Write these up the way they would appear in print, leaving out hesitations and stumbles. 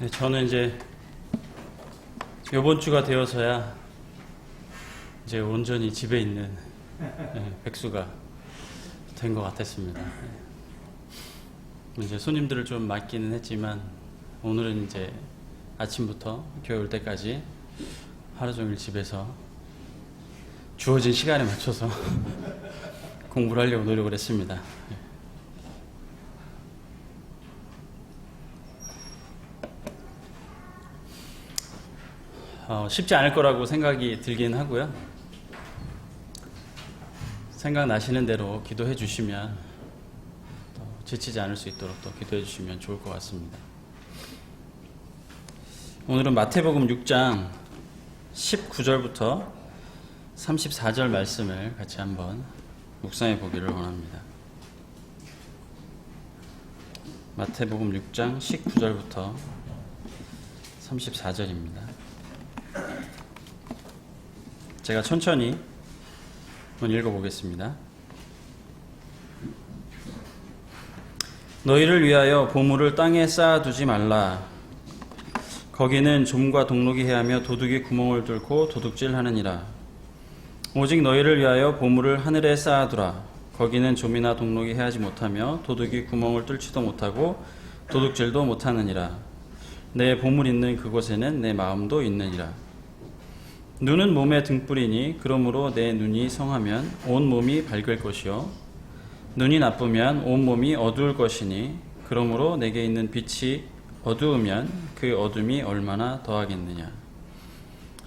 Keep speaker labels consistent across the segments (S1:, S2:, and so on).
S1: 네, 저는 이제 이번 주가 되어서야 이제 온전히 집에 있는 백수가 된 것 같았습니다. 이제 손님들을 좀 맡기는 했지만 오늘은 이제 아침부터 교회 올 때까지 하루 종일 집에서 주어진 시간에 맞춰서 공부를 하려고 노력을 했습니다. 쉽지 않을 거라고 생각이 들긴 하고요. 생각나시는 대로 기도해 주시면 또 지치지 않을 수 있도록 또 기도해 주시면 좋을 것 같습니다. 오늘은 마태복음 6장 19절부터 34절 말씀을 같이 한번 묵상해 보기를 원합니다. 마태복음 6장 19절부터 34절입니다. 제가 천천히 한번 읽어보겠습니다. 너희를 위하여 보물을 땅에 쌓아두지 말라. 거기는 좀과 동록이 해하며 도둑이 구멍을 뚫고 도둑질하느니라. 오직 너희를 위하여 보물을 하늘에 쌓아두라. 거기는 좀이나 동록이 해하지 못하며 도둑이 구멍을 뚫지도 못하고 도둑질도 못하느니라. 내 보물 있는 그곳에는 내 마음도 있느니라. 눈은 몸의 등불이니 그러므로 내 눈이 성하면 온 몸이 밝을 것이요 눈이 나쁘면 온 몸이 어두울 것이니 그러므로 내게 있는 빛이 어두우면 그 어둠이 얼마나 더하겠느냐.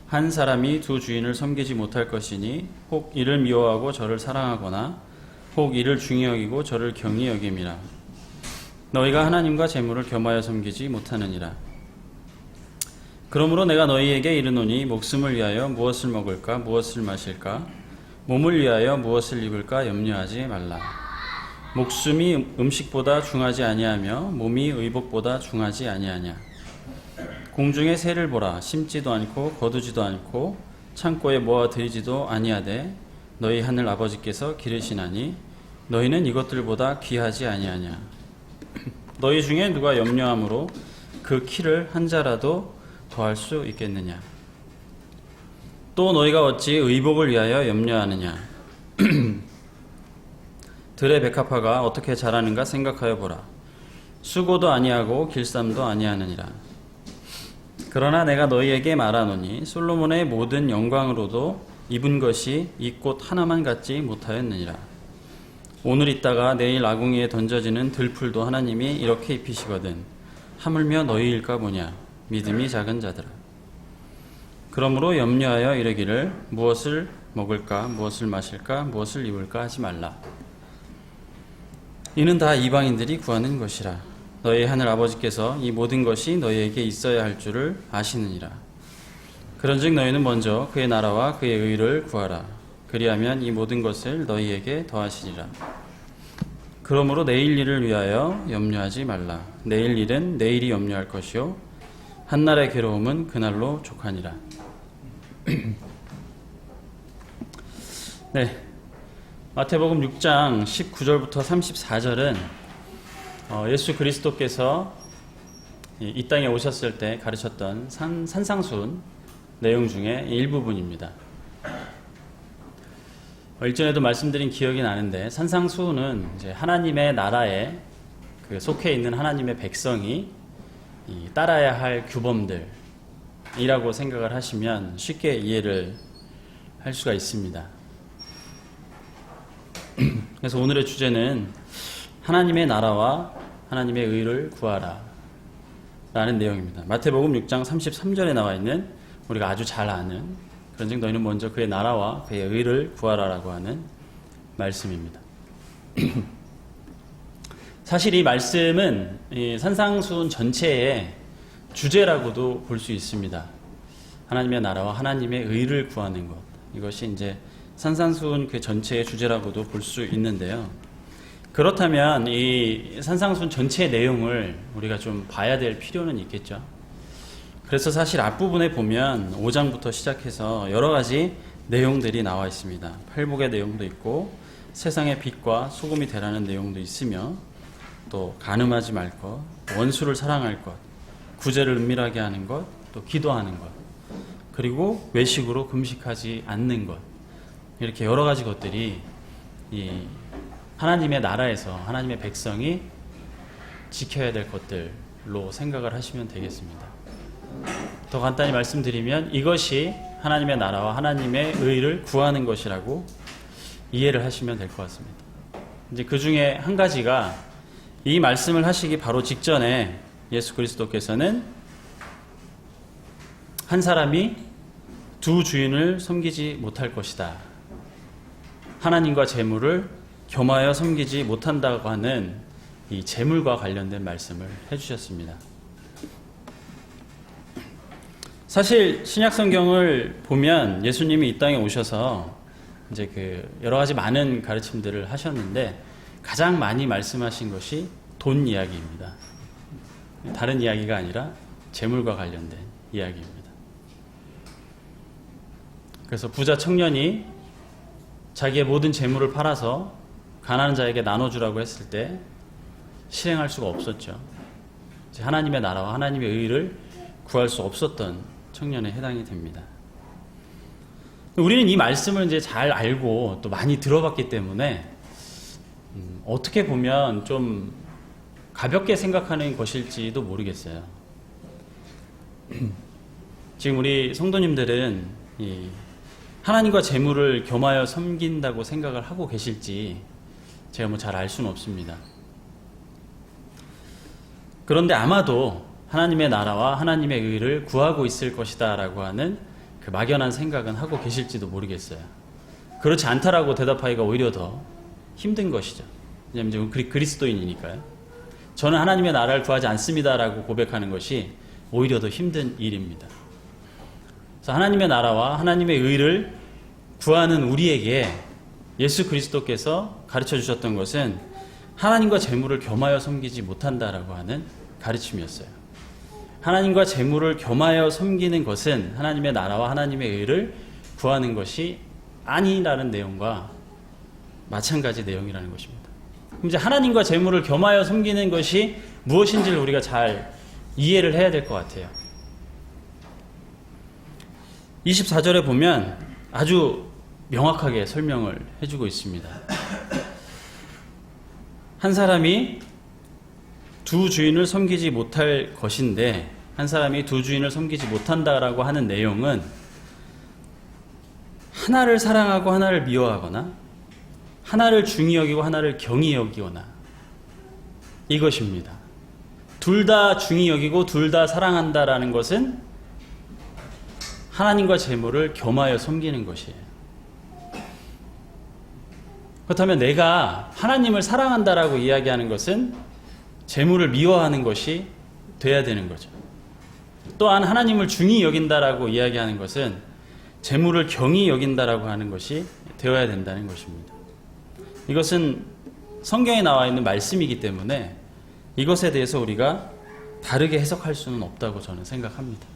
S1: 한 사람이 두 주인을 섬기지 못할 것이니 혹 이를 미워하고 저를 사랑하거나 혹 이를 중히 여기고 저를 경히 여김이라. 너희가 하나님과 재물을 겸하여 섬기지 못하느니라. 그러므로 내가 너희에게 이르노니 목숨을 위하여 무엇을 먹을까 무엇을 마실까 몸을 위하여 무엇을 입을까 염려하지 말라. 목숨이 음식보다 중하지 아니하며 몸이 의복보다 중하지 아니하냐. 공중의 새를 보라. 심지도 않고 거두지도 않고 창고에 모아 들이지도 아니하되 너희 하늘 아버지께서 기르시나니 너희는 이것들보다 귀하지 아니하냐. 너희 중에 누가 염려함으로 그 키를 한 자라도 더할 수 있겠느냐. 또 너희가 어찌 의복을 위하여 염려하느냐. 들의 백합화가 어떻게 자라는가 생각하여 보라. 수고도 아니하고 길쌈도 아니하느니라. 그러나 내가 너희에게 말하노니 솔로몬의 모든 영광으로도 입은 것이 이 꽃 하나만 같지 못하였느니라. 오늘 있다가 내일 아궁이에 던져지는 들풀도 하나님이 이렇게 입히시거든 하물며 너희일까 보냐. 믿음이 작은 자들아. 그러므로 염려하여 이르기를 무엇을 먹을까 무엇을 마실까 무엇을 입을까 하지 말라. 이는 다 이방인들이 구하는 것이라. 너희 하늘 아버지께서 이 모든 것이 너희에게 있어야 할 줄을 아시느니라. 그런즉 너희는 먼저 그의 나라와 그의 의를 구하라. 그리하면 이 모든 것을 너희에게 더하시리라. 그러므로 내일 일을 위하여 염려하지 말라. 내일 일은 내일이 염려할 것이요 한날의 괴로움은 그날로 족하니라. 네, 마태복음 6장 19절부터 34절은 예수 그리스도께서 이 땅에 오셨을 때 가르쳤던 산상수훈 내용 중에 일부분입니다. 일전에도 말씀드린 기억이 나는데 산상수훈은 이제 하나님의 나라에 속해 있는 하나님의 백성이 따라야 할 규범들이라고 생각을 하시면 쉽게 이해를 할 수가 있습니다. 그래서 오늘의 주제는 하나님의 나라와 하나님의 의를 구하라 라는 내용입니다. 마태복음 6장 33절에 나와 있는 우리가 아주 잘 아는 그런즉 너희는 먼저 그의 나라와 그의 의를 구하라라고 하는 말씀입니다. 사실 이 말씀은 이 산상수훈 전체의 주제라고도 볼 수 있습니다. 하나님의 나라와 하나님의 의를 구하는 것. 이것이 이제 산상수훈 그 전체의 주제라고도 볼 수 있는데요. 그렇다면 이 산상수훈 전체의 내용을 우리가 좀 봐야 될 필요는 있겠죠. 그래서 사실 앞부분에 보면 5장부터 시작해서 여러 가지 내용들이 나와 있습니다. 팔복의 내용도 있고 세상의 빛과 소금이 되라는 내용도 있으며 또 간음하지 말 것, 원수를 사랑할 것, 구제를 은밀하게 하는 것, 또 기도하는 것, 그리고 외식으로 금식하지 않는 것, 이렇게 여러 가지 것들이 이 하나님의 나라에서 하나님의 백성이 지켜야 될 것들로 생각을 하시면 되겠습니다. 더 간단히 말씀드리면 이것이 하나님의 나라와 하나님의 의를 구하는 것이라고 이해를 하시면 될 것 같습니다. 이제 그 중에 한 가지가 이 말씀을 하시기 바로 직전에 예수 그리스도께서는 한 사람이 두 주인을 섬기지 못할 것이다. 하나님과 재물을 겸하여 섬기지 못한다고 하는 이 재물과 관련된 말씀을 해주셨습니다. 사실 신약 성경을 보면 예수님이 이 땅에 오셔서 이제 그 여러 가지 많은 가르침들을 하셨는데 가장 많이 말씀하신 것이 돈 이야기입니다. 다른 이야기가 아니라 재물과 관련된 이야기입니다. 그래서 부자 청년이 자기의 모든 재물을 팔아서 가난한 자에게 나눠주라고 했을 때 실행할 수가 없었죠. 하나님의 나라와 하나님의 의를 구할 수 없었던 청년에 해당이 됩니다. 우리는 이 말씀을 이제 잘 알고 또 많이 들어봤기 때문에 어떻게 보면 좀 가볍게 생각하는 것일지도 모르겠어요. 지금 우리 성도님들은 이 하나님과 재물을 겸하여 섬긴다고 생각을 하고 계실지 제가 뭐 잘 알 수는 없습니다. 그런데 아마도 하나님의 나라와 하나님의 의를 구하고 있을 것이다 라고 하는 그 막연한 생각은 하고 계실지도 모르겠어요. 그렇지 않다라고 대답하기가 오히려 더 힘든 것이죠. 왜냐하면 지금 그리스도인이니까요. 저는 하나님의 나라를 구하지 않습니다 라고 고백하는 것이 오히려 더 힘든 일입니다. 그래서 하나님의 나라와 하나님의 의를 구하는 우리에게 예수 그리스도께서 가르쳐 주셨던 것은 하나님과 재물을 겸하여 섬기지 못한다라고 하는 가르침이었어요. 하나님과 재물을 겸하여 섬기는 것은 하나님의 나라와 하나님의 의를 구하는 것이 아니라는 내용과 마찬가지 내용이라는 것입니다. 그럼 이제 하나님과 재물을 겸하여 섬기는 것이 무엇인지를 우리가 잘 이해를 해야 될 것 같아요. 24절에 보면 아주 명확하게 설명을 해주고 있습니다. 한 사람이 두 주인을 섬기지 못할 것인데 한 사람이 두 주인을 섬기지 못한다라고 하는 내용은 하나를 사랑하고 하나를 미워하거나 하나를 중히 여기고 하나를 경히 여기거나 이것입니다. 둘 다 중히 여기고 둘 다 사랑한다라는 것은 하나님과 재물을 겸하여 섬기는 것이에요. 그렇다면 내가 하나님을 사랑한다라고 이야기하는 것은 재물을 미워하는 것이 돼야 되는 거죠. 또한 하나님을 중히 여긴다라고 이야기하는 것은 재물을 경히 여긴다라고 하는 것이 되어야 된다는 것입니다. 이것은 성경에 나와 있는 말씀이기 때문에 이것에 대해서 우리가 다르게 해석할 수는 없다고 저는 생각합니다.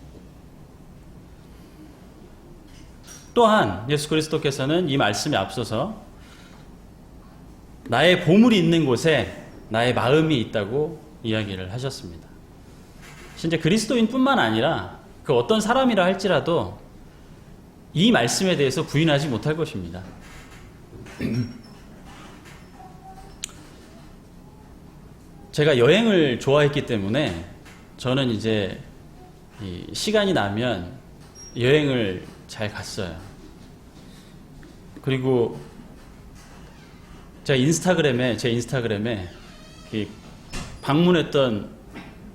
S1: 또한 예수 그리스도께서는 이 말씀에 앞서서 나의 보물이 있는 곳에 나의 마음이 있다고 이야기를 하셨습니다. 진짜 그리스도인뿐만 아니라 그 어떤 사람이라 할지라도 이 말씀에 대해서 부인하지 못할 것입니다. 제가 여행을 좋아했기 때문에 저는 이제 시간이 나면 여행을 잘 갔어요. 그리고 제 인스타그램에 방문했던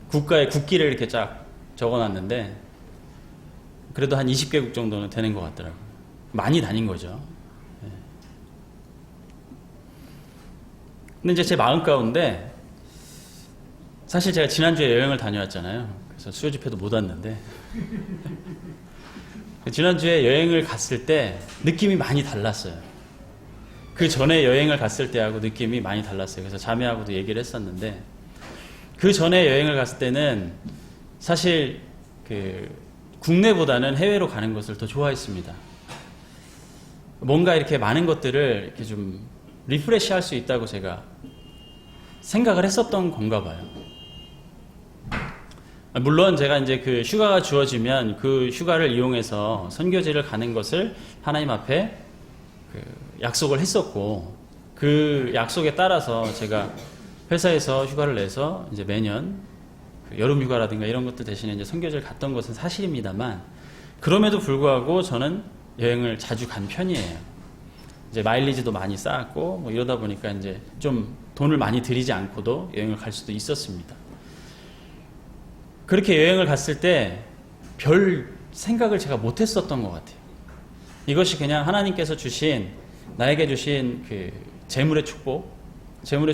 S1: 국가의 국기를 이렇게 쫙 적어놨는데 그래도 한 20개국 정도는 되는 것 같더라고요. 많이 다닌 거죠. 근데 이제 제 마음 가운데 사실 제가 지난주에 여행을 다녀왔잖아요. 그래서 수요 집회도 못 왔는데 지난주에 여행을 갔을 때 느낌이 많이 달랐어요. 그 전에 여행을 갔을 때하고 느낌이 많이 달랐어요. 그래서 자매하고도 얘기를 했었는데 그 전에 여행을 갔을 때는 사실 국내보다는 해외로 가는 것을 더 좋아했습니다. 뭔가 이렇게 많은 것들을 이렇게 좀 리프레시 할 수 있다고 제가 생각을 했었던 건가 봐요. 물론 제가 이제 그 휴가가 주어지면 그 휴가를 이용해서 선교지를 가는 것을 하나님 앞에 그 약속을 했었고, 그 약속에 따라서 제가 회사에서 휴가를 내서 이제 매년 그 여름 휴가라든가 이런 것들 대신에 이제 선교지를 갔던 것은 사실입니다만, 그럼에도 불구하고 저는 여행을 자주 간 편이에요. 이제 마일리지도 많이 쌓았고 뭐 이러다 보니까 이제 좀 돈을 많이 들이지 않고도 여행을 갈 수도 있었습니다. 그렇게 여행을 갔을 때 별 생각을 제가 못했었던 것 같아요. 이것이 그냥 하나님께서 주신, 나에게 주신 그 재물의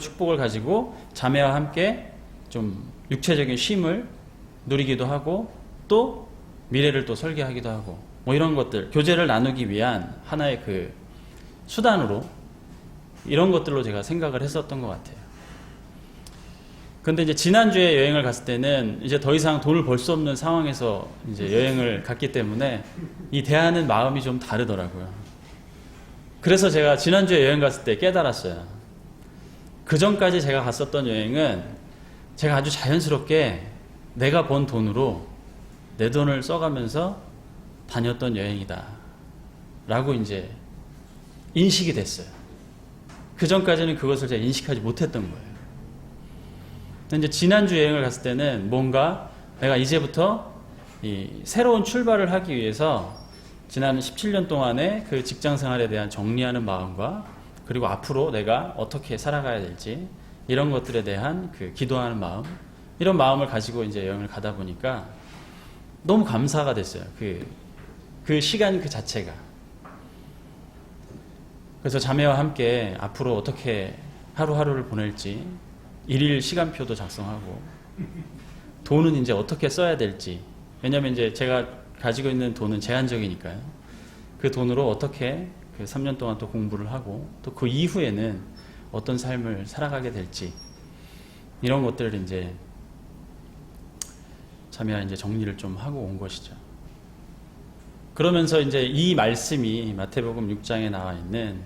S1: 축복을 가지고 자매와 함께 좀 육체적인 쉼을 누리기도 하고, 또 미래를 또 설계하기도 하고, 뭐 이런 것들, 교제를 나누기 위한 하나의 그 수단으로, 이런 것들로 제가 생각을 했었던 것 같아요. 근데 이제 지난주에 여행을 갔을 때는 이제 더 이상 돈을 벌 수 없는 상황에서 이제 여행을 갔기 때문에 이 대하는 마음이 좀 다르더라고요. 그래서 제가 지난주에 여행 갔을 때 깨달았어요. 그 전까지 제가 갔었던 여행은 제가 아주 자연스럽게 내가 번 돈으로 내 돈을 써가면서 다녔던 여행이다 라고 이제 인식이 됐어요. 그 전까지는 그것을 제가 인식하지 못했던 거예요. 근데 이제 지난주 여행을 갔을 때는 뭔가 내가 이제부터 이 새로운 출발을 하기 위해서 지난 17년 동안의 그 직장 생활에 대한 정리하는 마음과, 그리고 앞으로 내가 어떻게 살아가야 될지 이런 것들에 대한 그 기도하는 마음, 이런 마음을 가지고 이제 여행을 가다 보니까 너무 감사가 됐어요. 그 시간 그 자체가. 그래서 자매와 함께 앞으로 어떻게 하루하루를 보낼지 일일 시간표도 작성하고, 돈은 이제 어떻게 써야 될지, 왜냐면 이제 제가 가지고 있는 돈은 제한적이니까요. 그 돈으로 어떻게 그 3년 동안 또 공부를 하고, 또 그 이후에는 어떤 삶을 살아가게 될지, 이런 것들을 이제 자매와 이제 정리를 좀 하고 온 것이죠. 그러면서 이제 이 말씀이 마태복음 6장에 나와 있는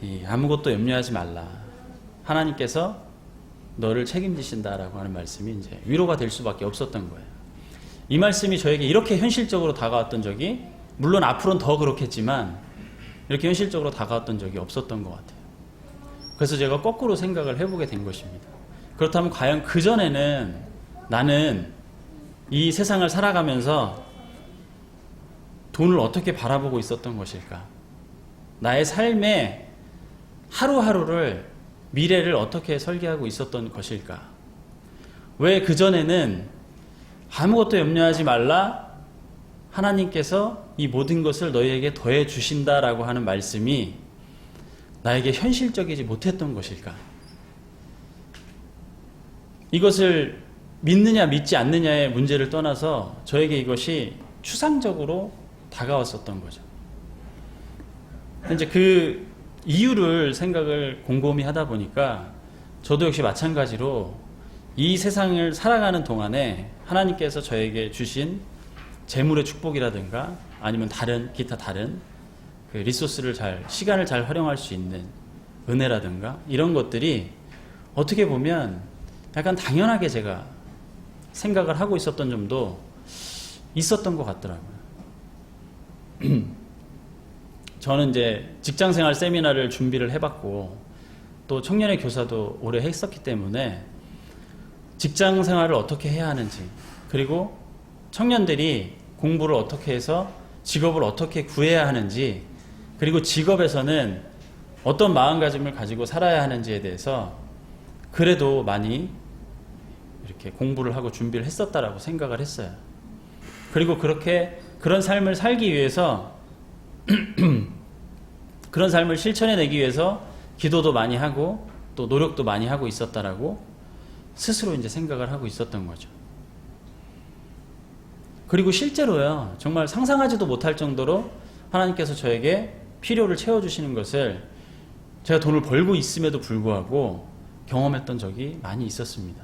S1: 이 아무것도 염려하지 말라, 하나님께서 너를 책임지신다라고 하는 말씀이 이제 위로가 될 수밖에 없었던 거예요. 이 말씀이 저에게 이렇게 현실적으로 다가왔던 적이, 물론 앞으로는 더 그렇겠지만 이렇게 현실적으로 다가왔던 적이 없었던 것 같아요. 그래서 제가 거꾸로 생각을 해보게 된 것입니다. 그렇다면 과연 그전에는 나는 이 세상을 살아가면서 돈을 어떻게 바라보고 있었던 것일까? 나의 삶의 하루하루를, 미래를 어떻게 설계하고 있었던 것일까? 왜 그전에는 아무것도 염려하지 말라, 하나님께서 이 모든 것을 너희에게 더해 주신다라고 하는 말씀이 나에게 현실적이지 못했던 것일까? 이것을 믿느냐 믿지 않느냐의 문제를 떠나서 저에게 이것이 추상적으로 다가왔었던 거죠. 이제 그 이유를 생각을 곰곰이 하다 보니까 저도 역시 마찬가지로 이 세상을 살아가는 동안에 하나님께서 저에게 주신 재물의 축복이라든가 아니면 기타 다른 그 리소스를 시간을 잘 활용할 수 있는 은혜라든가 이런 것들이 어떻게 보면 약간 당연하게 제가 생각을 하고 있었던 점도 있었던 것 같더라고요. 저는 이제 직장생활 세미나를 준비를 해봤고, 또 청년의 교사도 오래 했었기 때문에 직장생활을 어떻게 해야 하는지, 그리고 청년들이 공부를 어떻게 해서 직업을 어떻게 구해야 하는지, 그리고 직업에서는 어떤 마음가짐을 가지고 살아야 하는지에 대해서 그래도 많이 이렇게 공부를 하고 준비를 했었다라고 생각을 했어요. 그리고 그런 삶을 살기 위해서 그런 삶을 실천해내기 위해서 기도도 많이 하고 또 노력도 많이 하고 있었다라고 스스로 이제 생각을 하고 있었던 거죠. 그리고 실제로요, 정말 상상하지도 못할 정도로 하나님께서 저에게 필요를 채워주시는 것을 제가 돈을 벌고 있음에도 불구하고 경험했던 적이 많이 있었습니다.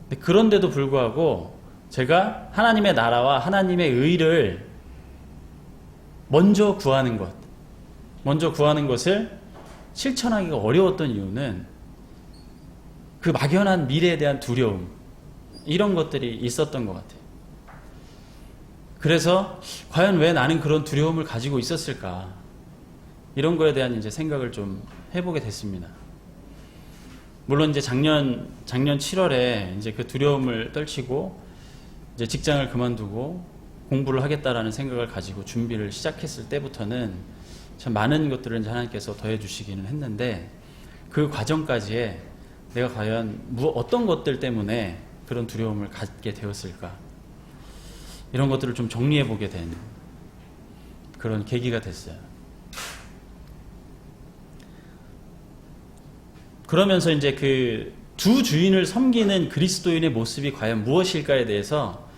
S1: 근데 그런데도 불구하고 제가 하나님의 나라와 하나님의 의를 먼저 구하는 것을 실천하기가 어려웠던 이유는 그 막연한 미래에 대한 두려움, 이런 것들이 있었던 것 같아요. 그래서 과연 왜 나는 그런 두려움을 가지고 있었을까? 이런 거에 대한 이제 생각을 좀 해보게 됐습니다. 물론 이제 작년 7월에 이제 그 두려움을 떨치고 이제 직장을 그만두고 공부를 하겠다라는 생각을 가지고 준비를 시작했을 때부터는 참 많은 것들을 이제 하나님께서 더해 주시기는 했는데, 그 과정까지에 내가 과연 어떤 것들 때문에 그런 두려움을 갖게 되었을까? 이런 것들을 좀 정리해 보게 된 그런 계기가 됐어요. 그러면서 이제 그 두 주인을 섬기는 그리스도인의 모습이 과연 무엇일까에 대해서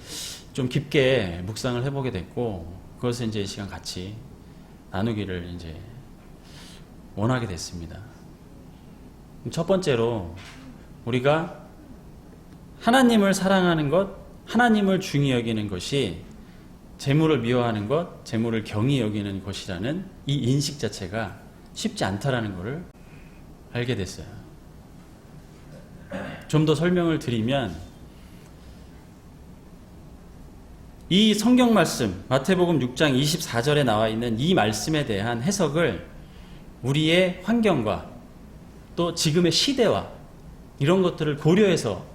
S1: 좀 깊게 묵상을 해보게 됐고, 그것을 이제 이 시간 같이 나누기를 이제 원하게 됐습니다. 첫 번째로 우리가 하나님을 사랑하는 것, 하나님을 중히 여기는 것이 재물을 미워하는 것, 재물을 경히 여기는 것이라는 이 인식 자체가 쉽지 않다라는 것을 알게 됐어요. 좀 더 설명을 드리면, 이 성경 말씀 마태복음 6장 24절에 나와 있는 이 말씀에 대한 해석을 우리의 환경과 또 지금의 시대와 이런 것들을 고려해서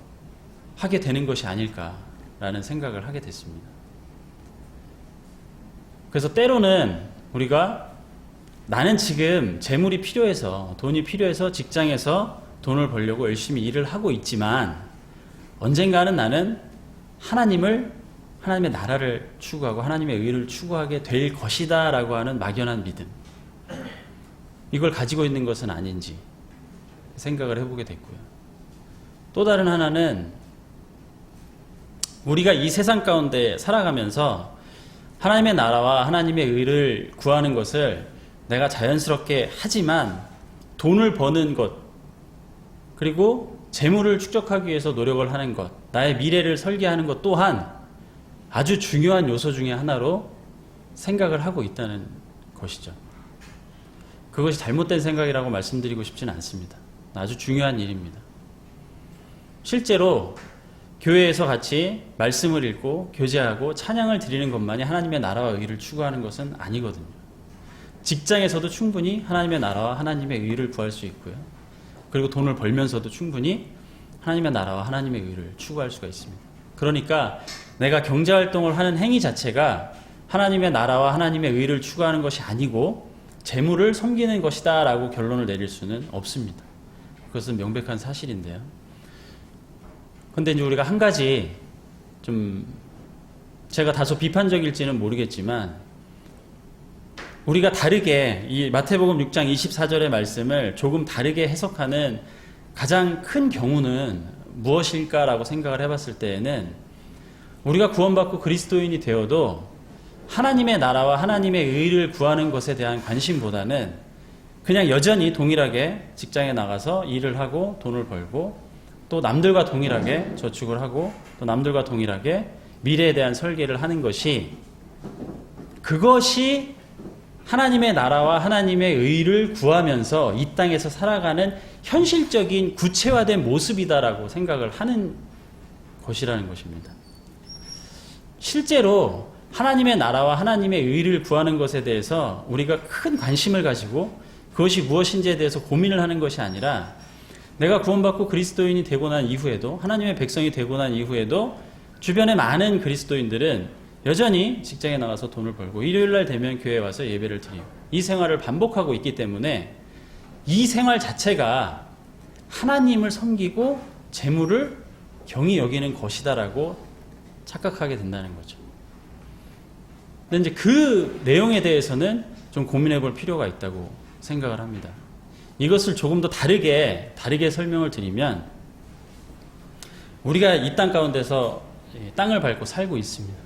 S1: 하게 되는 것이 아닐까라는 생각을 하게 됐습니다. 그래서 때로는 우리가 나는 지금 재물이 필요해서, 돈이 필요해서 직장에서 돈을 벌려고 열심히 일을 하고 있지만 언젠가는 나는 하나님의 나라를 추구하고 하나님의 의를 추구하게 될 것이다 라고 하는 막연한 믿음, 이걸 가지고 있는 것은 아닌지 생각을 해보게 됐고요. 또 다른 하나는 우리가 이 세상 가운데 살아가면서 하나님의 나라와 하나님의 의를 구하는 것을 내가 자연스럽게 하지만, 돈을 버는 것, 그리고 재물을 축적하기 위해서 노력을 하는 것, 나의 미래를 설계하는 것 또한 아주 중요한 요소 중에 하나로 생각을 하고 있다는 것이죠. 그것이 잘못된 생각이라고 말씀드리고 싶지는 않습니다. 아주 중요한 일입니다. 실제로 교회에서 같이 말씀을 읽고 교제하고 찬양을 드리는 것만이 하나님의 나라와 의를 추구하는 것은 아니거든요. 직장에서도 충분히 하나님의 나라와 하나님의 의를 구할 수 있고요. 그리고 돈을 벌면서도 충분히 하나님의 나라와 하나님의 의를 추구할 수가 있습니다. 그러니까 내가 경제활동을 하는 행위 자체가 하나님의 나라와 하나님의 의를 추구하는 것이 아니고 재물을 섬기는 것이다 라고 결론을 내릴 수는 없습니다. 그것은 명백한 사실인데요. 그런데 이제 우리가 한 가지 좀 제가 다소 비판적일지는 모르겠지만, 우리가 다르게 이 마태복음 6장 24절의 말씀을 조금 다르게 해석하는 가장 큰 경우는 무엇일까라고 생각을 해봤을 때에는, 우리가 구원받고 그리스도인이 되어도 하나님의 나라와 하나님의 의를 구하는 것에 대한 관심보다는 그냥 여전히 동일하게 직장에 나가서 일을 하고 돈을 벌고 또 남들과 동일하게 저축을 하고 또 남들과 동일하게 미래에 대한 설계를 하는 것이, 그것이 하나님의 나라와 하나님의 의를 구하면서 이 땅에서 살아가는 현실적인 구체화된 모습이다라고 생각을 하는 것이라는 것입니다. 실제로 하나님의 나라와 하나님의 의를 구하는 것에 대해서 우리가 큰 관심을 가지고 그것이 무엇인지에 대해서 고민을 하는 것이 아니라, 내가 구원받고 그리스도인이 되고 난 이후에도, 하나님의 백성이 되고 난 이후에도 주변의 많은 그리스도인들은 여전히 직장에 나가서 돈을 벌고 일요일날 되면 교회에 와서 예배를 드리고 이 생활을 반복하고 있기 때문에 이 생활 자체가 하나님을 섬기고 재물을 경히 여기는 것이다라고 착각하게 된다는 거죠. 근데 이제 그 내용에 대해서는 좀 고민해 볼 필요가 있다고 생각을 합니다. 이것을 조금 더 다르게 설명을 드리면, 우리가 이 땅 가운데서 땅을 밟고 살고 있습니다.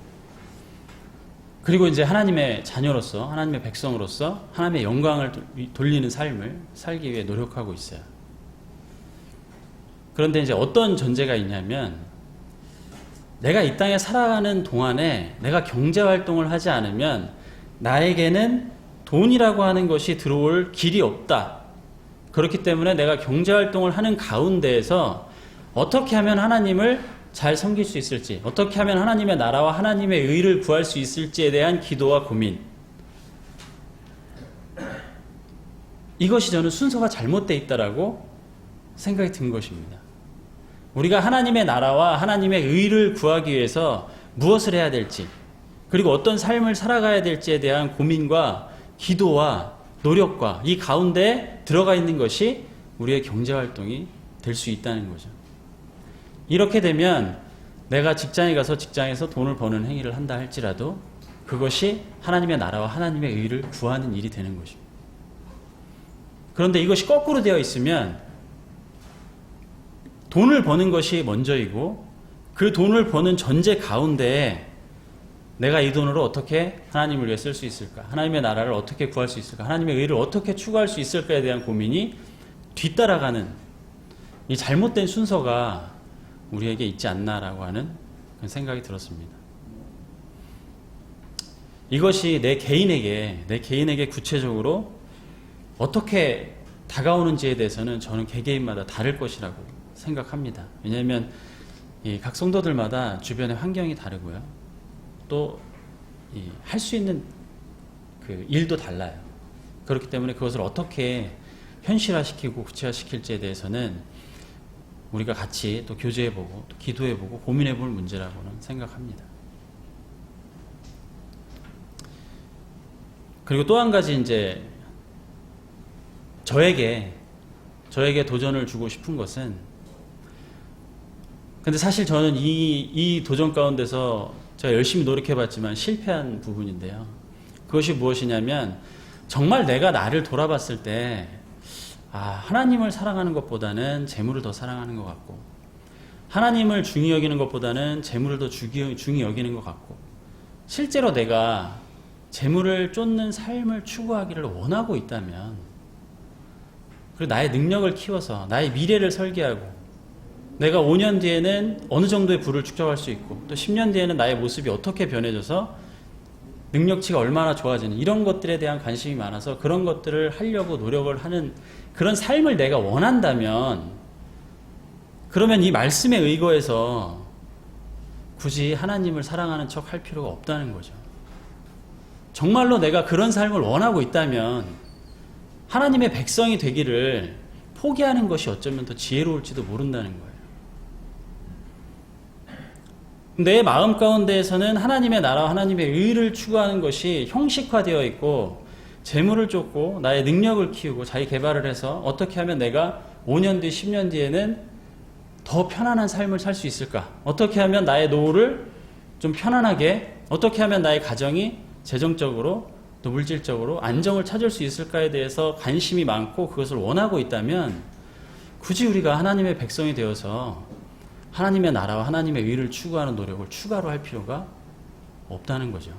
S1: 그리고 이제 하나님의 자녀로서, 하나님의 백성으로서 하나님의 영광을 돌리는 삶을 살기 위해 노력하고 있어요. 그런데 이제 어떤 전제가 있냐면, 내가 이 땅에 살아가는 동안에 내가 경제활동을 하지 않으면 나에게는 돈이라고 하는 것이 들어올 길이 없다. 그렇기 때문에 내가 경제활동을 하는 가운데에서 어떻게 하면 하나님을 잘 섬길 수 있을지, 어떻게 하면 하나님의 나라와 하나님의 의를 구할 수 있을지에 대한 기도와 고민. 이것이 저는 순서가 잘못되어 있다라고 생각이 든 것입니다. 우리가 하나님의 나라와 하나님의 의를 구하기 위해서 무엇을 해야 될지, 그리고 어떤 삶을 살아가야 될지에 대한 고민과 기도와 노력과 이 가운데 들어가 있는 것이 우리의 경제활동이 될 수 있다는 거죠. 이렇게 되면 내가 직장에 가서 직장에서 돈을 버는 행위를 한다 할지라도 그것이 하나님의 나라와 하나님의 의를 구하는 일이 되는 것입니다. 그런데 이것이 거꾸로 되어 있으면 돈을 버는 것이 먼저이고 그 돈을 버는 전제 가운데 내가 이 돈으로 어떻게 하나님을 위해 쓸 수 있을까? 하나님의 나라를 어떻게 구할 수 있을까? 하나님의 의를 어떻게 추구할 수 있을까에 대한 고민이 뒤따라가는 이 잘못된 순서가 우리에게 있지 않나라고 하는 그런 생각이 들었습니다. 이것이 내 개인에게 구체적으로 어떻게 다가오는지에 대해서는 저는 개개인마다 다를 것이라고 생각합니다. 왜냐하면 각 성도들마다 주변의 환경이 다르고요. 또 할 수 있는 그 일도 달라요. 그렇기 때문에 그것을 어떻게 현실화시키고 구체화시킬지에 대해서는 우리가 같이 또 교제해보고 또 기도해보고 고민해볼 문제라고는 생각합니다. 그리고 또 한 가지 이제 저에게 도전을 주고 싶은 것은, 근데 사실 저는 이 도전 가운데서 제가 열심히 노력해봤지만 실패한 부분인데요. 그것이 무엇이냐면 정말 내가 나를 돌아봤을 때 하나님을 사랑하는 것보다는 재물을 더 사랑하는 것 같고, 하나님을 중히 여기는 것보다는 재물을 더 중히 여기는 것 같고, 실제로 내가 재물을 쫓는 삶을 추구하기를 원하고 있다면, 그리고 나의 능력을 키워서 나의 미래를 설계하고 내가 5년 뒤에는 어느 정도의 부를 축적할 수 있고 또 10년 뒤에는 나의 모습이 어떻게 변해져서 능력치가 얼마나 좋아지는 이런 것들에 대한 관심이 많아서 그런 것들을 하려고 노력을 하는 그런 삶을 내가 원한다면, 그러면 이 말씀에 의거해서 굳이 하나님을 사랑하는 척 할 필요가 없다는 거죠. 정말로 내가 그런 삶을 원하고 있다면 하나님의 백성이 되기를 포기하는 것이 어쩌면 더 지혜로울지도 모른다는 거예요. 내 마음 가운데에서는 하나님의 나라와 하나님의 의를 추구하는 것이 형식화되어 있고, 재물을 쫓고 나의 능력을 키우고 자기 개발을 해서 어떻게 하면 내가 5년 뒤, 10년 뒤에는 더 편안한 삶을 살 수 있을까? 어떻게 하면 나의 노후를 좀 편안하게, 어떻게 하면 나의 가정이 재정적으로 또 물질적으로 안정을 찾을 수 있을까에 대해서 관심이 많고 그것을 원하고 있다면 굳이 우리가 하나님의 백성이 되어서 하나님의 나라와 하나님의 의를 추구하는 노력을 추가로 할 필요가 없다는 거죠.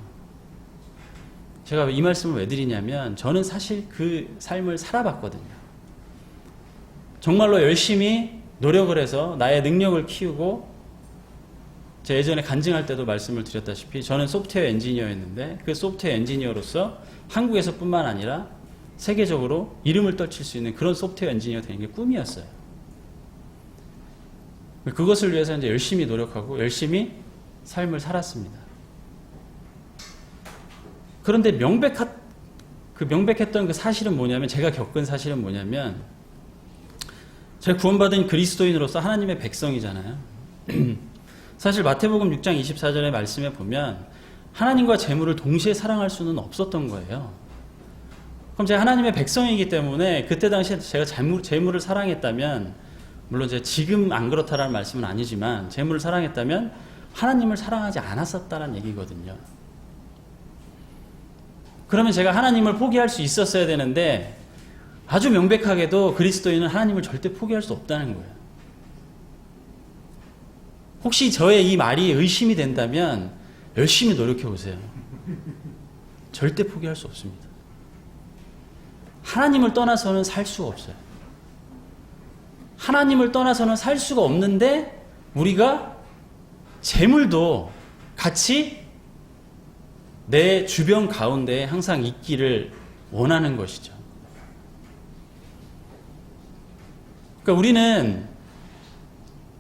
S1: 제가 이 말씀을 왜 드리냐면 저는 사실 그 삶을 살아봤거든요. 정말로 열심히 노력을 해서 나의 능력을 키우고, 제가 예전에 간증할 때도 말씀을 드렸다시피 저는 소프트웨어 엔지니어였는데 그 소프트웨어 엔지니어로서 한국에서 뿐만 아니라 세계적으로 이름을 떨칠 수 있는 그런 소프트웨어 엔지니어 되는 게 꿈이었어요. 그것을 위해서 이제 열심히 노력하고 열심히 삶을 살았습니다. 그런데 명백했던 그 사실은 뭐냐면, 제가 겪은 사실은 뭐냐면, 제가 구원받은 그리스도인으로서 하나님의 백성이잖아요. 사실 마태복음 6장 24절의 말씀에 보면 하나님과 재물을 동시에 사랑할 수는 없었던 거예요. 그럼 제가 하나님의 백성이기 때문에 그때 당시에 제가 재물을 사랑했다면, 물론 제가 지금 안 그렇다라는 말씀은 아니지만 재물을 사랑했다면 하나님을 사랑하지 않았었다는 얘기거든요. 그러면 제가 하나님을 포기할 수 있었어야 되는데, 아주 명백하게도 그리스도인은 하나님을 절대 포기할 수 없다는 거예요. 혹시 저의 이 말이 의심이 된다면 열심히 노력해 보세요. 절대 포기할 수 없습니다. 하나님을 떠나서는 살 수가 없어요. 하나님을 떠나서는 살 수가 없는데 우리가 재물도 같이 내 주변 가운데 항상 있기를 원하는 것이죠. 그러니까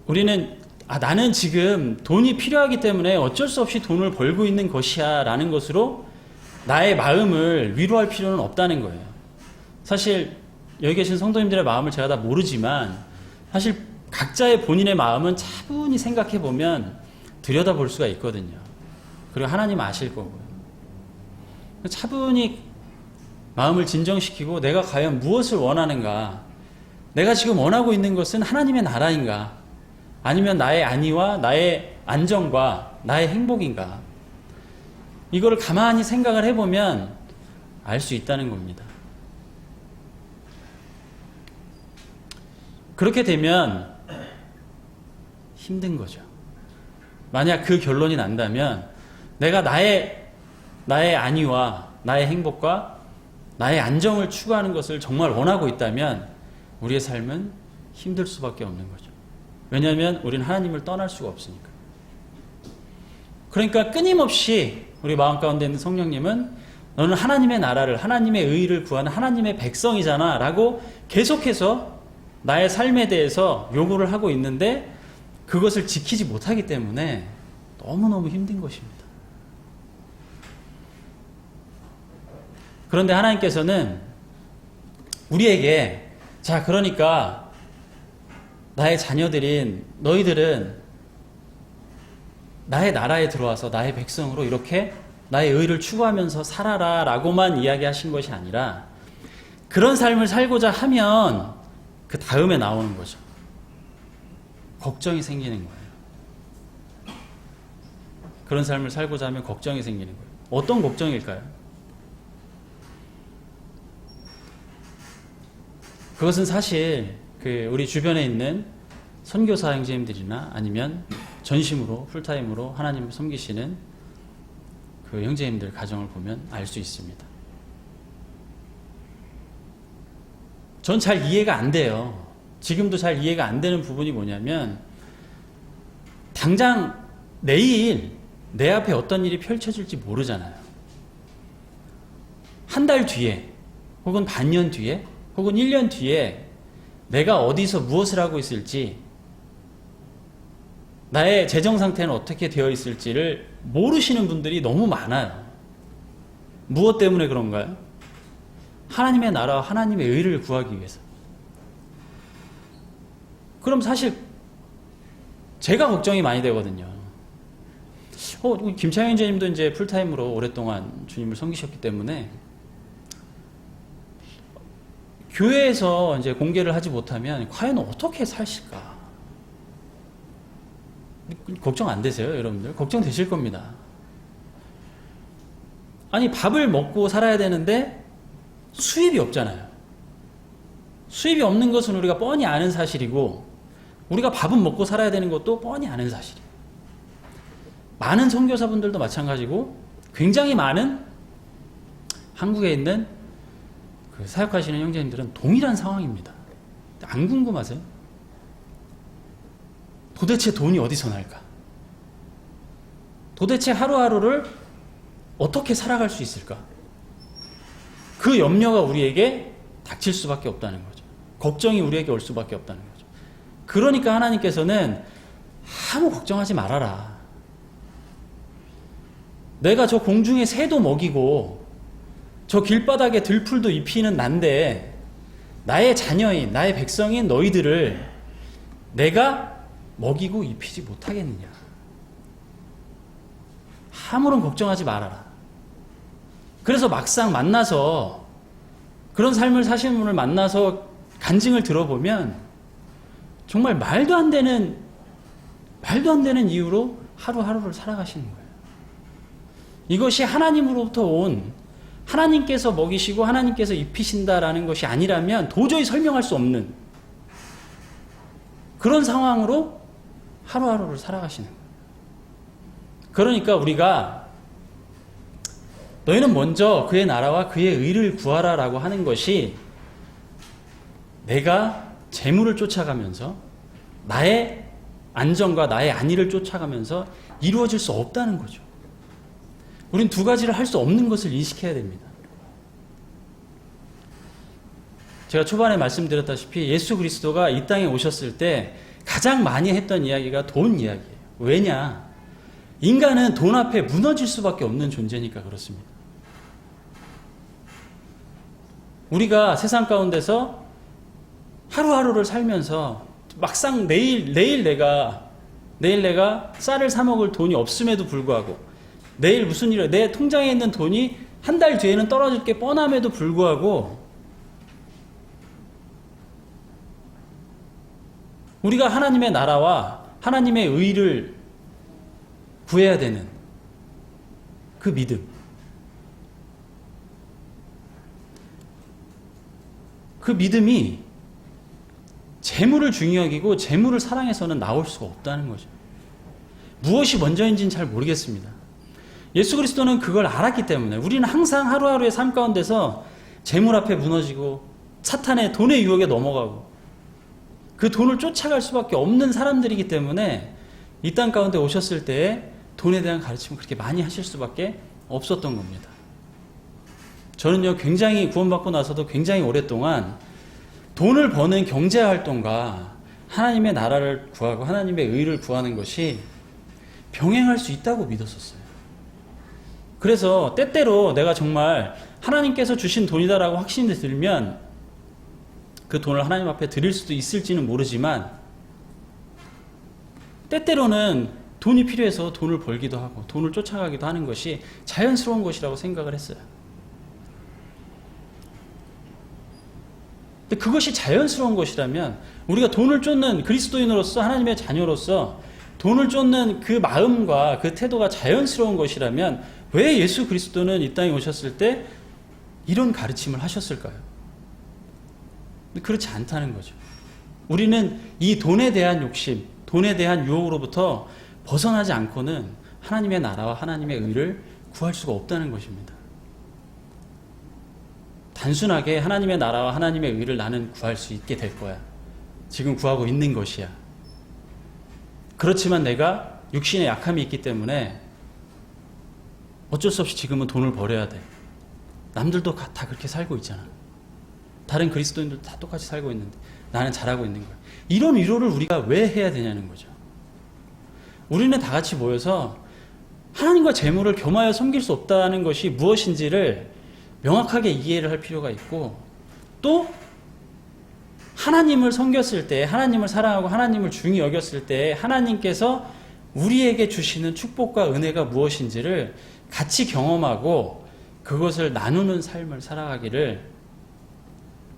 S1: 우리는 나는 지금 돈이 필요하기 때문에 어쩔 수 없이 돈을 벌고 있는 것이야 라는 것으로 나의 마음을 위로할 필요는 없다는 거예요. 사실 여기 계신 성도님들의 마음을 제가 다 모르지만 사실 각자의 본인의 마음은 차분히 생각해 보면 들여다볼 수가 있거든요. 그리고 하나님 아실 거고요. 차분히 마음을 진정시키고 내가 과연 무엇을 원하는가, 내가 지금 원하고 있는 것은 하나님의 나라인가, 아니면 나의 안위와 나의 안정과 나의 행복인가, 이거를 가만히 생각을 해보면 알 수 있다는 겁니다. 그렇게 되면 힘든 거죠. 만약 그 결론이 난다면 내가 나의 안위와 나의 행복과 나의 안정을 추구하는 것을 정말 원하고 있다면 우리의 삶은 힘들 수밖에 없는 거죠. 왜냐하면 우리는 하나님을 떠날 수가 없으니까. 그러니까 끊임없이 우리 마음 가운데 있는 성령님은 너는 하나님의 나라를, 하나님의 의의를 구하는 하나님의 백성이잖아 라고 계속해서 나의 삶에 대해서 요구를 하고 있는데 그것을 지키지 못하기 때문에 너무너무 힘든 것입니다. 그런데 하나님께서는 우리에게 자, 그러니까 나의 자녀들인 너희들은 나의 나라에 들어와서 나의 백성으로 이렇게 나의 의를 추구하면서 살아라 라고만 이야기하신 것이 아니라 그런 삶을 살고자 하면 그 다음에 나오는 거죠. 걱정이 생기는 거예요. 그런 삶을 살고자 하면 걱정이 생기는 거예요. 어떤 걱정일까요? 그것은 사실 우리 주변에 있는 선교사 형제님들이나 아니면 전심으로 풀타임으로 하나님을 섬기시는 그 형제님들 가정을 보면 알 수 있습니다. 전 잘 이해가 안 돼요. 지금도 잘 이해가 안 되는 부분이 뭐냐면 당장 내일 내 앞에 어떤 일이 펼쳐질지 모르잖아요. 한 달 뒤에 혹은 반년 뒤에 혹은 1년 뒤에 내가 어디서 무엇을 하고 있을지, 나의 재정 상태는 어떻게 되어 있을지를 모르시는 분들이 너무 많아요. 무엇 때문에 그런가요? 하나님의 나라와 하나님의 의를 구하기 위해서. 그럼 사실 제가 걱정이 많이 되거든요. 김창현 주님도 이제 풀타임으로 오랫동안 주님을 섬기셨기 때문에 교회에서 이제 공개를 하지 못하면 과연 어떻게 사실까? 걱정 안 되세요, 여러분들? 걱정 되실 겁니다. 아니, 밥을 먹고 살아야 되는데 수입이 없잖아요. 수입이 없는 것은 우리가 뻔히 아는 사실이고, 우리가 밥은 먹고 살아야 되는 것도 뻔히 아는 사실이에요. 많은 선교사분들도 마찬가지고, 굉장히 많은 한국에 있는 그 사역하시는 형제님들은 동일한 상황입니다. 안 궁금하세요? 도대체 돈이 어디서 날까? 도대체 하루하루를 어떻게 살아갈 수 있을까? 그 염려가 우리에게 닥칠 수밖에 없다는 거죠. 걱정이 우리에게 올 수밖에 없다는 거죠. 그러니까 하나님께서는 아무 걱정하지 말아라. 내가 저 공중의 새도 먹이고 저 길바닥에 들풀도 입히는 난데 나의 자녀인, 나의 백성인 너희들을 내가 먹이고 입히지 못하겠느냐. 아무런 걱정하지 말아라. 그래서 막상 만나서 그런 삶을 사시는 분을 만나서 간증을 들어보면 정말 말도 안 되는 이유로 하루하루를 살아가시는 거예요. 이것이 하나님으로부터 온, 하나님께서 먹이시고 하나님께서 입히신다라는 것이 아니라면 도저히 설명할 수 없는 그런 상황으로 하루하루를 살아가시는 거예요. 그러니까 우리가 너희는 먼저 그의 나라와 그의 의를 구하라 라고 하는 것이 내가 재물을 쫓아가면서 나의 안정과 나의 안위를 쫓아가면서 이루어질 수 없다는 거죠. 우린 두 가지를 할 수 없는 것을 인식해야 됩니다. 제가 초반에 말씀드렸다시피 예수 그리스도가 이 땅에 오셨을 때 가장 많이 했던 이야기가 돈 이야기예요. 왜냐? 인간은 돈 앞에 무너질 수밖에 없는 존재니까 그렇습니다. 우리가 세상 가운데서 하루하루를 살면서 막상 내일 내가 쌀을 사 먹을 돈이 없음에도 불구하고, 내일 무슨 일을, 내 통장에 있는 돈이 한 달 뒤에는 떨어질 게 뻔함에도 불구하고, 우리가 하나님의 나라와 하나님의 의를 구해야 되는 그 믿음, 그 믿음이 재물을 중히 여기고 재물을 사랑해서는 나올 수가 없다는 거죠. 무엇이 먼저인지는 잘 모르겠습니다. 예수 그리스도는 그걸 알았기 때문에 우리는 항상 하루하루의 삶 가운데서 재물 앞에 무너지고 사탄의 돈의 유혹에 넘어가고 그 돈을 쫓아갈 수밖에 없는 사람들이기 때문에 이 땅 가운데 오셨을 때에 돈에 대한 가르침을 그렇게 많이 하실 수밖에 없었던 겁니다. 저는요, 굉장히 구원받고 나서도 굉장히 오랫동안 돈을 버는 경제활동과 하나님의 나라를 구하고 하나님의 의를 구하는 것이 병행할 수 있다고 믿었었어요. 그래서 때때로 내가 정말 하나님께서 주신 돈이다라고 확신이 들면 그 돈을 하나님 앞에 드릴 수도 있을지는 모르지만, 때때로는 돈이 필요해서 돈을 벌기도 하고 돈을 쫓아가기도 하는 것이 자연스러운 것이라고 생각을 했어요. 근데 그것이 자연스러운 것이라면, 우리가 돈을 쫓는 그리스도인으로서 하나님의 자녀로서 돈을 쫓는 그 마음과 그 태도가 자연스러운 것이라면 왜 예수 그리스도는 이 땅에 오셨을 때 이런 가르침을 하셨을까요? 그렇지 않다는 거죠. 우리는 이 돈에 대한 욕심, 돈에 대한 유혹으로부터 벗어나지 않고는 하나님의 나라와 하나님의 의를 구할 수가 없다는 것입니다. 단순하게 하나님의 나라와 하나님의 의를 나는 구할 수 있게 될 거야, 지금 구하고 있는 것이야. 그렇지만 내가 육신의 약함이 있기 때문에 어쩔 수 없이 지금은 돈을 벌어야 돼. 남들도 다 그렇게 살고 있잖아. 다른 그리스도인들도 다 똑같이 살고 있는데 나는 잘하고 있는 거야. 이런 위로를 우리가 왜 해야 되냐는 거죠. 우리는 다 같이 모여서 하나님과 재물을 겸하여 섬길 수 없다는 것이 무엇인지를 명확하게 이해를 할 필요가 있고, 또 하나님을 섬겼을 때, 하나님을 사랑하고 하나님을 중히 여겼을 때 하나님께서 우리에게 주시는 축복과 은혜가 무엇인지를 같이 경험하고 그것을 나누는 삶을 살아가기를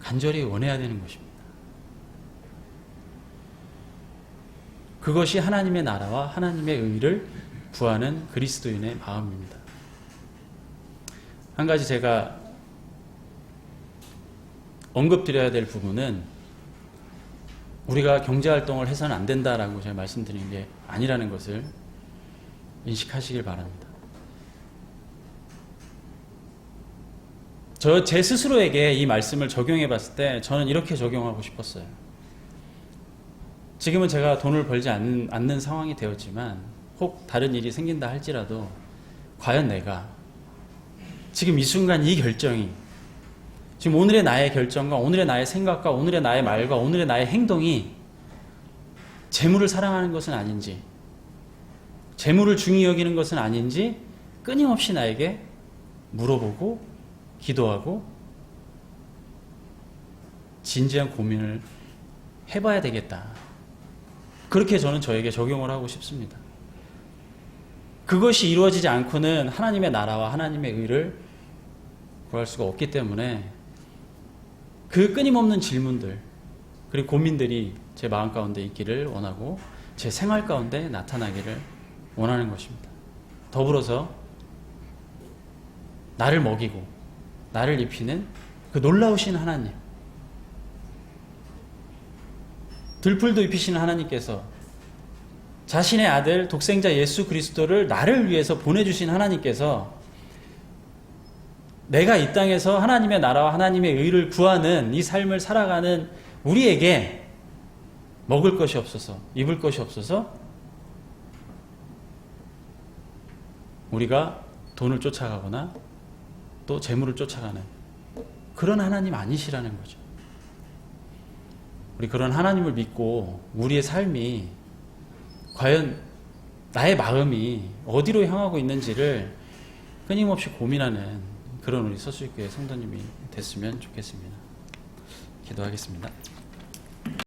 S1: 간절히 원해야 되는 것입니다. 그것이 하나님의 나라와 하나님의 의를 구하는 그리스도인의 마음입니다. 한 가지 제가 언급드려야 될 부분은, 우리가 경제활동을 해서는 안 된다라고 제가 말씀드리는 게 아니라는 것을 인식하시길 바랍니다. 제 스스로에게 이 말씀을 적용해 봤을 때 저는 이렇게 적용하고 싶었어요. 지금은 제가 돈을 벌지 않는 상황이 되었지만, 혹 다른 일이 생긴다 할지라도 과연 내가 지금 이 순간 이 결정이, 지금 오늘의 나의 결정과 오늘의 나의 생각과 오늘의 나의 말과 오늘의 나의 행동이 재물을 사랑하는 것은 아닌지, 재물을 중히 여기는 것은 아닌지 끊임없이 나에게 물어보고 기도하고 진지한 고민을 해봐야 되겠다. 그렇게 저는 저에게 적용을 하고 싶습니다. 그것이 이루어지지 않고는 하나님의 나라와 하나님의 의를 구할 수가 없기 때문에 그 끊임없는 질문들 그리고 고민들이 제 마음 가운데 있기를 원하고 제 생활 가운데 나타나기를 원하는 것입니다. 더불어서 나를 먹이고 나를 입히는 그 놀라우신 하나님, 들풀도 입히시는 하나님께서 자신의 아들 독생자 예수 그리스도를 나를 위해서 보내주신 하나님께서 내가 이 땅에서 하나님의 나라와 하나님의 의를 구하는 이 삶을 살아가는 우리에게 먹을 것이 없어서, 입을 것이 없어서 우리가 돈을 쫓아가거나 또 재물을 쫓아가는 그런 하나님 아니시라는 거죠. 우리 그런 하나님을 믿고 우리의 삶이 과연 나의 마음이 어디로 향하고 있는지를 끊임없이 고민하는 그런 우리 서수익교회 성도님이 됐으면 좋겠습니다. 기도하겠습니다.